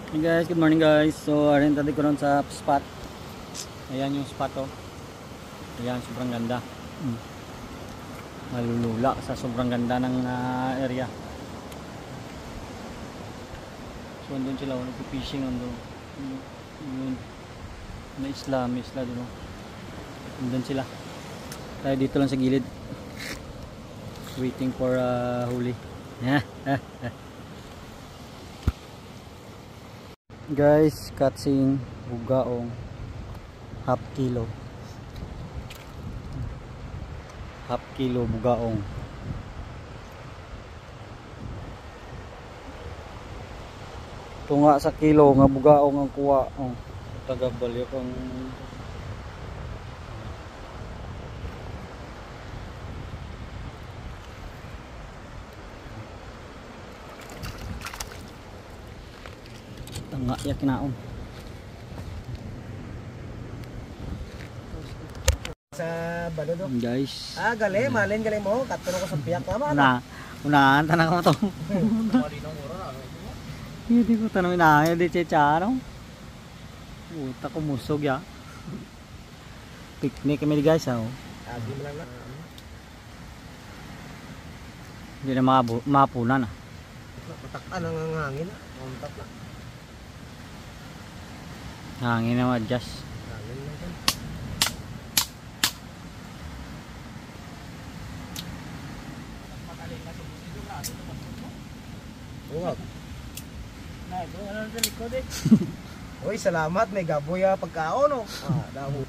Hey guys, good morning guys. So, arin tadi ko ron sa spot. Ayan yung spot oh. Ayan, sobrang ganda. Malulula sa sobrang ganda ng area. So, andun sila, nagpipishing andun. Yun. May isla doon oh. Andun sila. Tayo dito lang sa gilid. Waiting for huli. Guys, katsing bugaong half kilo bugaong. Ito nga sa kilo nga bugaong ang kuha oh, taga Balyok ang tanga ya kinaon sa balod oh. Guys. Gali, malin galing mo. Katulong ko sa piyak tama na. Unahan tanang mo to. Hindi ko tanong na, hindi checharo. Puta ko musog ya. Picnic kami guys oh. Agi mo lang na. Hindi na mapunan ah. Patakan ang hangin. Kontak lang. Hangin na adjust. Hangin lang kan. Uwag. Na, ito ano sa likod eh. Uy, salamat may gaboy pagkaon oh. Daho.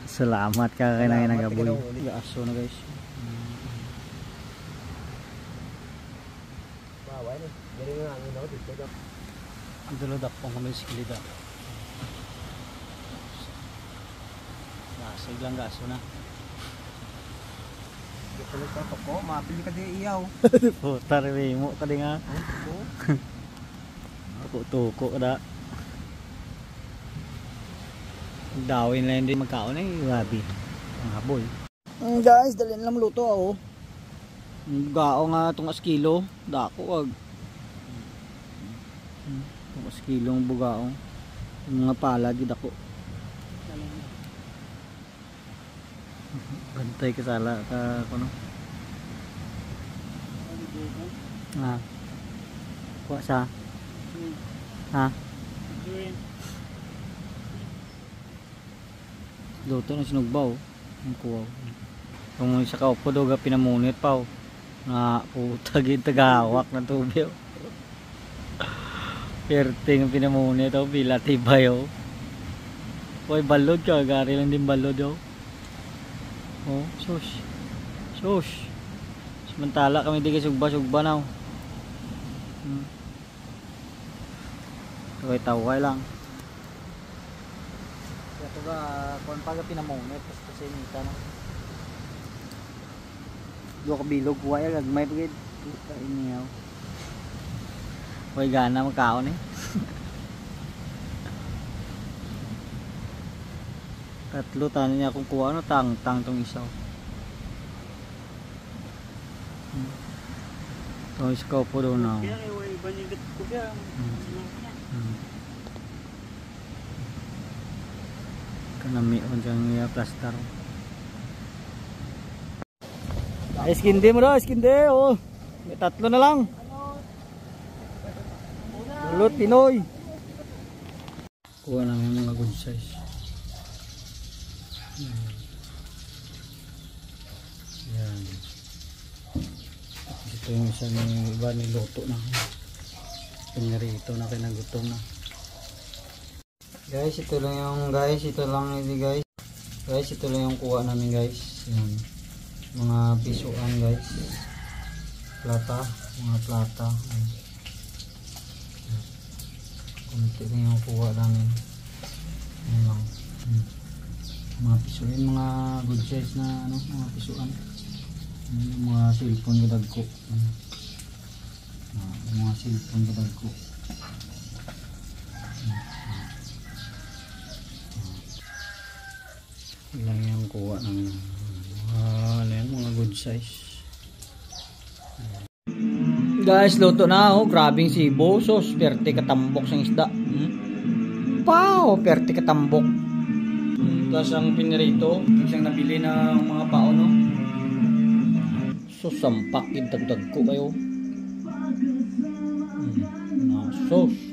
Salamat ka kay nang nagaboy. Salamat, Aso na guys. Baway ni. Dili nga hangin ako dito. Ang dulod akong kami sikilid ah. Nasig lang gaso na. Dito ka ko, mapili ka di iyaw. Puta rin mo ka di nga. Tuko da. Dawin lang din magkaon eh, grabe. Ang habol. Guys, dalhin lang luto oh. Gao nga itong askilo, dako wag. Itong askilo ang bugaong. Yung mga pala di dako. Bantay ka sala ka kuno. Ah. Kuha sa. Ha? Luto na sinugbaw. Ang kuwaw. Kung isa ka upo daw pinamunit pa oh. Na puta gid tagawak na tubig. Perting ang pinamunit oh, pila tibay oh. Hoy balod ka, gari lang din balod oh. Oh, sus. Sus. Samantala kami di kay sugba-sugba na oh. Taway lang. Ito ba, kung pag pinamunit, kasi nita no. Dua ka bilog, huwag agmay pagid. Puta iniyaw. Huwag gana magkaon eh. Tatlo tayo niya kung kuha ano, tang tong isaw. Ito isa ka po doon na. Kanami on dyan plaster. Eskinde mo daw, eskinde oh. May tatlo na lang. Ulot Pinoy. Kuha namin mga good size. Yan. Ito yung isa ng iba niluto na. Pinarito na kinagutom na. Guys, ito lang yung guys, ito lang ini guys. Guys, ito lang yung kuha namin guys. Yan. Mga pisuan guys. Plata, mga plata. Kunti lang yung kuha namin. Yan lang. Mga pisuan, mga good size na ano, mga pisuan. Mga cellphone gadag ko. Mga cellphone gadag ko. Ilang yung kuha ng ano yan, mga good size. Guys, luto na oh. Grabing sibo. Sos, perte katambok sa isda. Pao, perte katambok. Tapos ang pinirito, isang nabili ng mga pao, no? Sos, sampak. Intagdag ko kayo. Sos.